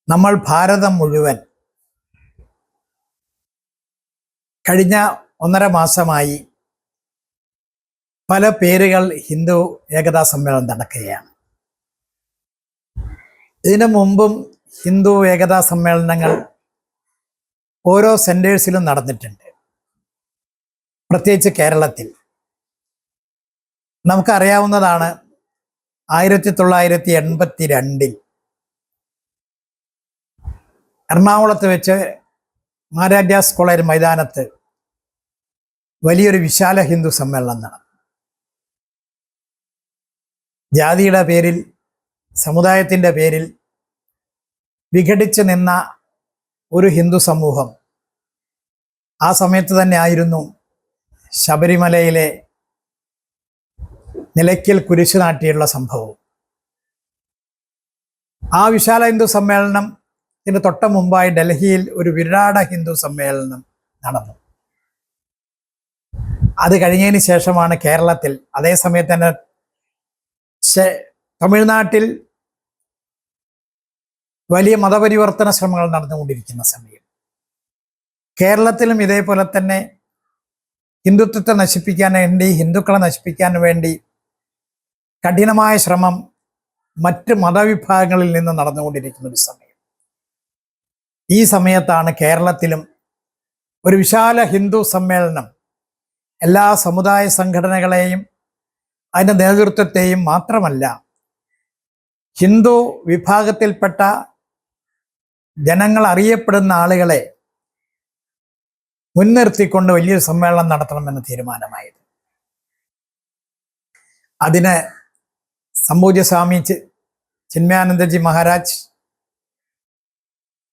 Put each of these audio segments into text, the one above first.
നമ്മൾ ഭാരതം മുഴുവൻ കഴിഞ്ഞ 1.5 മാസമായി പല പേരുകൾ ഹിന്ദു ഏകതാ സമ്മേളനം നടക്കുകയാണ്. ഇതിനു മുമ്പും ഹിന്ദു ഏകതാ സമ്മേളനങ്ങൾ ഓരോ സെന്റേഴ്സിലും നടന്നിട്ടുണ്ട്. പ്രത്യേകിച്ച് കേരളത്തിൽ നമുക്കറിയാവുന്നതാണ്. 1982 എറണാകുളത്ത് വെച്ച് മഹാരാജാസ് കോളേജ് മൈതാനത്ത് വലിയൊരു വിശാല ഹിന്ദു സമ്മേളനം നടന്നു. ജാതിയുടെ പേരിൽ, സമുദായത്തിൻ്റെ പേരിൽ വിഘടിച്ച് നിന്ന ഒരു ഹിന്ദു സമൂഹം ആ സമയത്ത് തന്നെ ആയിരുന്നു ശബരിമലയിലെ നിലയ്ക്കൽ കുരിശു നാട്ടിയുള്ള സംഭവം. ആ വിശാല ഹിന്ദു സമ്മേളനത്തിന് തൊട്ട് മുമ്പായി ഡൽഹിയിൽ ഒരു വിരാട ഹിന്ദു സമ്മേളനം നടന്നു. അത് കഴിഞ്ഞതിന് ശേഷമാണ് കേരളത്തിൽ, അതേസമയത്ത് തന്നെ തമിഴ്നാട്ടിൽ വലിയ മതപരിവർത്തന ശ്രമങ്ങൾ നടന്നുകൊണ്ടിരിക്കുന്ന സമയം, കേരളത്തിലും ഇതേപോലെ തന്നെ ഹിന്ദുത്വത്തെ നശിപ്പിക്കാൻ വേണ്ടി, ഹിന്ദുക്കളെ നശിപ്പിക്കാൻ വേണ്ടി കഠിനമായ ശ്രമം മറ്റ് മതവിഭാഗങ്ങളിൽ നിന്ന് നടന്നുകൊണ്ടിരിക്കുന്ന ഒരു സമയം. ഈ സമയത്താണ് കേരളത്തിലും ഒരു വിശാല ഹിന്ദു സമ്മേളനം എല്ലാ സമുദായ സംഘടനകളെയും അതിൻ്റെ നേതൃത്വത്തെയും മാത്രമല്ല ഹിന്ദു വിഭാഗത്തിൽപ്പെട്ട ജനങ്ങൾ അറിയപ്പെടുന്ന ആളുകളെ മുൻനിർത്തിക്കൊണ്ട് വലിയൊരു സമ്മേളനം നടത്തണമെന്ന് തീരുമാനമായത്. അതിന് സംപൂജ്യ സ്വാമി ചിന്മയാനന്ദജി മഹാരാജ്,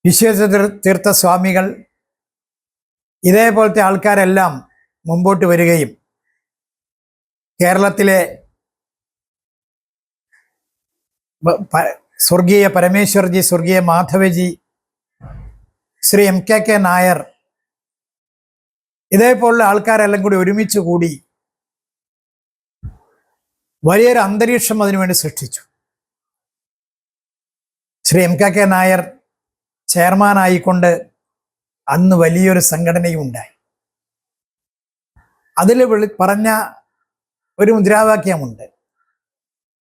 വിശ്വേശ്വര സ്വാമികൾ, ഇതേപോലത്തെ ആൾക്കാരെല്ലാം മുമ്പോട്ട് വരികയും കേരളത്തിലെ സ്വർഗീയ പരമേശ്വർജി, സ്വർഗീയ മാധവജി, ശ്രീ MKK നായർ, ഇതേപോലുള്ള ആൾക്കാരെല്ലാം കൂടി ഒരുമിച്ച് കൂടി വലിയൊരു അന്തരീക്ഷം അതിനുവേണ്ടി സൃഷ്ടിച്ചു. ശ്രീ MKK നായർ ചെയർമാനായിക്കൊണ്ട് അന്ന് വലിയൊരു സംഘടനയും ഉണ്ടായി. അതിൽ പറഞ്ഞ ഒരു മുദ്രാവാക്യമുണ്ട്: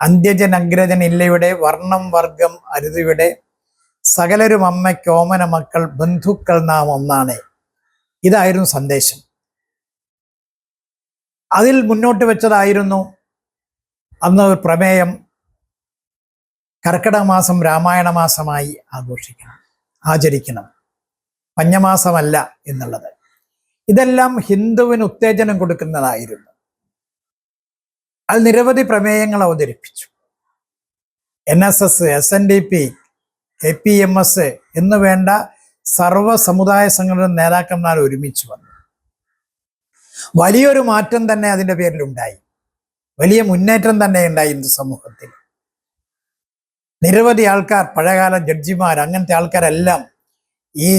അന്ത്യജൻ അഗ്രജൻ ഇല്ലയുടെ, വർണ്ണം വർഗം അരുതിവിടെ, സകലരും അമ്മയ്ക്കോമന മക്കൾ, ബന്ധുക്കൾ നാം ഒന്നാണ്. ഇതായിരുന്നു സന്ദേശം. അതിൽ മുന്നോട്ട് വെച്ചതായിരുന്നു അന്ന് ഒരു പ്രമേയം: കർക്കിടക മാസം രാമായണ മാസമായി ആചരിക്കണം, പഞ്ഞമാസമല്ല എന്നുള്ളത്. ഇതെല്ലാം ഹിന്ദുവിന് ഉത്തേജനം കൊടുക്കുന്നതായിരുന്നു. അത് നിരവധി പ്രമേയങ്ങൾ അവതരിപ്പിച്ചു. NSS, SNDP, APMS എന്ന് വേണ്ട സർവ സമുദായ സംഘടന നേതാക്കന്മാർ ഒരുമിച്ച് വന്നു. വലിയൊരു മാറ്റം തന്നെ അതിൻ്റെ പേരിലുണ്ടായി. വലിയ മുന്നേറ്റം തന്നെ ഉണ്ടായി ഹിന്ദു സമൂഹത്തിൽ. നിരവധി ആൾക്കാർ, പഴയകാല ജഡ്ജിമാർ, അങ്ങനത്തെ ആൾക്കാരെല്ലാം ഈ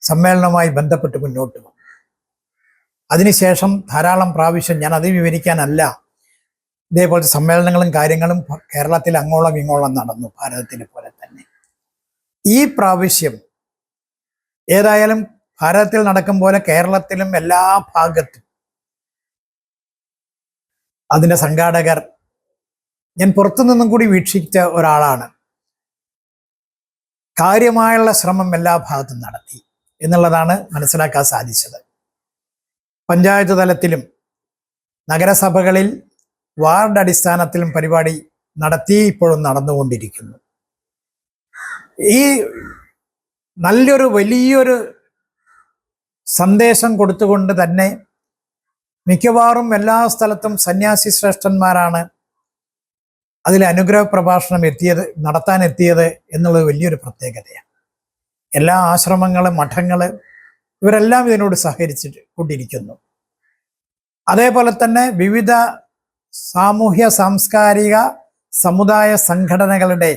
സമ്മേളനവുമായി ബന്ധപ്പെട്ട് മുന്നോട്ട് വന്നു. അതിനുശേഷം ധാരാളം പ്രാവശ്യം, ഞാൻ അത് വിവരിക്കാനല്ല, ഇതേപോലത്തെ സമ്മേളനങ്ങളും കാര്യങ്ങളും കേരളത്തിൽ അങ്ങോളം ഇങ്ങോളം നടന്നു, ഭാരതത്തിലെ പോലെ തന്നെ. ഈ പ്രാവശ്യം ഏതായാലും ഭാരതത്തിൽ നടക്കും പോലെ കേരളത്തിലും എല്ലാ ഭാഗത്തും അതിൻ്റെ സംഘാടകർ, ഞാൻ പുറത്തുനിന്നും കൂടി വീക്ഷിച്ച ഒരാളാണ്, കാര്യമായുള്ള ശ്രമം എല്ലാ ഭാഗത്തും നടത്തി എന്നുള്ളതാണ് മനസ്സിലാക്കാൻ സാധിച്ചത്. പഞ്ചായത്ത് തലത്തിലും നഗരസഭകളിൽ വാർഡ് അടിസ്ഥാനത്തിലും പരിപാടി നടത്തി, ഇപ്പോഴും നടന്നുകൊണ്ടിരിക്കുന്നു. ഈ നല്ലൊരു വലിയൊരു സന്ദേശം കൊടുത്തുകൊണ്ട് തന്നെ മിക്കവാറും എല്ലാ സ്ഥലത്തും സന്യാസി ശ്രേഷ്ഠന്മാരാണ് അതിൽ അനുഗ്രഹ പ്രഭാഷണം നടത്താനെത്തിയത് എന്നുള്ളത് വലിയൊരു പ്രത്യേകതയാണ്. എല്ലാ ആശ്രമങ്ങളും മഠങ്ങൾ ഇവരെല്ലാം ഇതിനോട് സഹകരിച്ചിട്ട് കൊണ്ടിരിക്കുന്നു. അതേപോലെ തന്നെ വിവിധ സാമൂഹ്യ സാംസ്കാരിക സമുദായ സംഘടനകളുടെ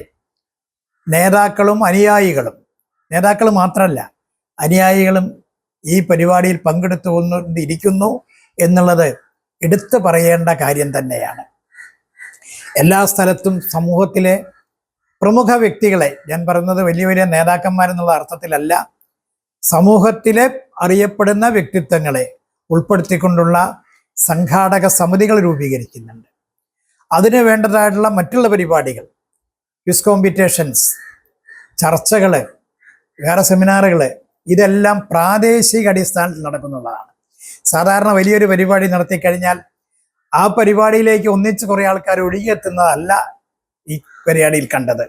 നേതാക്കളും അനുയായികളും, നേതാക്കൾ മാത്രമല്ല അനുയായികളും ഈ പരിപാടിയിൽ പങ്കെടുത്തുകൊണ്ടിരിക്കുന്നു എന്നുള്ളത് എടുത്തു പറയേണ്ട കാര്യം തന്നെയാണ്. എല്ലാ സ്ഥലത്തും സമൂഹത്തിലെ പ്രമുഖ വ്യക്തികളെ, ഞാൻ പറയുന്നത് വലിയ വലിയ നേതാക്കന്മാരെന്നുള്ള അർത്ഥത്തിലല്ല, സമൂഹത്തിലെ അറിയപ്പെടുന്ന വ്യക്തിത്വങ്ങളെ ഉൾപ്പെടുത്തിക്കൊണ്ടുള്ള സംഘാടക സമിതികൾ രൂപീകരിക്കുന്നുണ്ട്. അതിന് വേണ്ടതായിട്ടുള്ള മറ്റുള്ള പരിപാടികൾ, ക്വിസ് കോമ്പറ്റീഷൻസ്, ചർച്ചകൾ, വേറെ സെമിനാറുകൾ, ഇതെല്ലാം പ്രാദേശിക അടിസ്ഥാനത്തിൽ നടക്കുന്നതാണ്. സാധാരണ വലിയൊരു പരിപാടി നടത്തിക്കഴിഞ്ഞാൽ ആ പരിപാടിയിലേക്ക് ഒന്നിച്ച് കുറേ ആൾക്കാർ ഒഴുകിയെത്തുന്നതല്ല ഈ പരിപാടിയിൽ കണ്ടത്.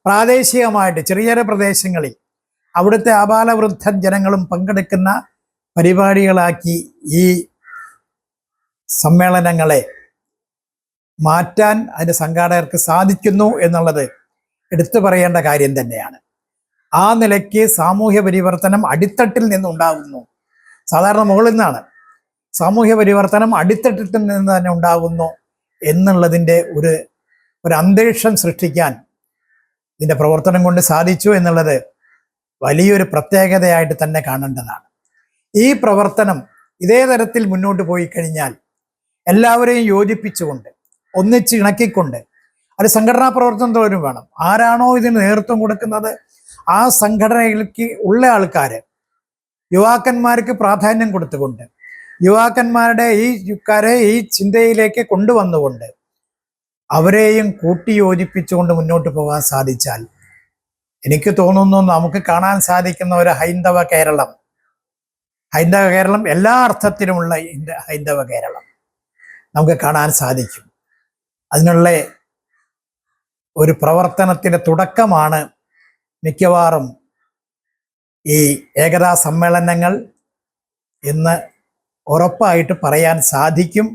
പ്രാദേശികമായിട്ട് ചെറിയ ചെറിയ പ്രദേശങ്ങളിൽ അവിടുത്തെ ആബാലവൃദ്ധ ജനങ്ങളും പങ്കെടുക്കുന്ന പരിപാടികളാക്കി ഈ സമ്മേളനങ്ങളെ മാറ്റാൻ അതിൻ്റെ സംഘാടകർക്ക് സാധിക്കുന്നു എന്നുള്ളത് എടുത്തു പറയേണ്ട കാര്യം തന്നെയാണ്. ആ നിലയ്ക്ക് സാമൂഹ്യ പരിവർത്തനം അടിത്തട്ടിൽ നിന്നുണ്ടാകുന്നു. സാധാരണ മുകളിൽ നിന്നാണ്, സാമൂഹ്യ പരിവർത്തനം അടിത്തട്ടിൽ നിന്ന് തന്നെ ഉണ്ടാകുന്നു എന്നുള്ളതിൻ്റെ ഒരു അന്തരീക്ഷം സൃഷ്ടിക്കാൻ ഇതിൻ്റെ പ്രവർത്തനം കൊണ്ട് സാധിച്ചു എന്നുള്ളത് വലിയൊരു പ്രത്യേകതയായിട്ട് തന്നെ കാണേണ്ടതാണ്. ഈ പ്രവർത്തനം ഇതേ തരത്തിൽ മുന്നോട്ട് പോയി കഴിഞ്ഞാൽ എല്ലാവരെയും യോജിപ്പിച്ചുകൊണ്ട് ഒന്നിച്ച് ഇണക്കിക്കൊണ്ട് അത് സംഘടനാ പ്രവർത്തനം തോറും വേണം. ആരാണോ ഇതിന് നേതൃത്വം കൊടുക്കുന്നത് ആ സംഘടനയിലേക്ക് ഉള്ള ആൾക്കാർ യുവാക്കന്മാർക്ക് പ്രാധാന്യം കൊടുത്തുകൊണ്ട് യുവാക്കന്മാരുടെ ഈ ചിന്തയിലേക്ക് കൊണ്ടുവന്നുകൊണ്ട് അവരെയും കൂട്ടി യോജിപ്പിച്ചുകൊണ്ട് മുന്നോട്ട് പോകാൻ സാധിച്ചാൽ എനിക്ക് തോന്നുന്നു നമുക്ക് കാണാൻ സാധിക്കുന്ന ഒരു ഹൈന്ദവ കേരളം എല്ലാ അർത്ഥത്തിലുമുള്ള ഹൈന്ദവ കേരളം നമുക്ക് കാണാൻ സാധിക്കും. അതിനുള്ള ഒരു പ്രവർത്തനത്തിൻ്റെ തുടക്കമാണ് മിക്കവാറും ഈ ഏകതാ സമ്മേളനങ്ങൾ എന്ന് ഉറപ്പായിട്ട് പറയാൻ സാധിക്കും.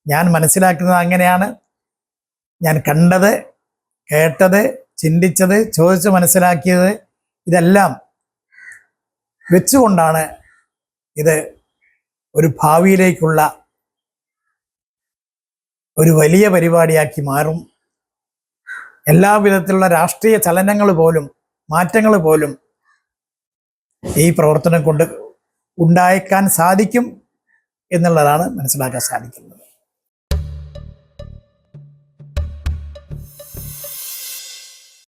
ഞാൻ മനസ്സിലാക്കുന്നത് അങ്ങനെയാണ്. ഞാൻ കണ്ടത്, കേട്ടത്, ചിന്തിച്ചത്, ചോദിച്ച് മനസ്സിലാക്കിയത്, ഇതെല്ലാം വെച്ചുകൊണ്ടാണ് ഇത് ഒരു ഭാവിയിലേക്കുള്ള ഒരു വലിയ പരിപാടിയാക്കി മാറും. എല്ലാ വിധത്തിലുള്ള രാഷ്ട്രീയ ചലനങ്ങൾ പോലും, മാറ്റങ്ങൾ പോലും ഈ പ്രവർത്തനം കൊണ്ട് ഉണ്ടായേക്കാൻ സാധിക്കും എന്നുള്ളതാണ് മനസ്സിലാക്കാൻ സാധിക്കുന്നത്.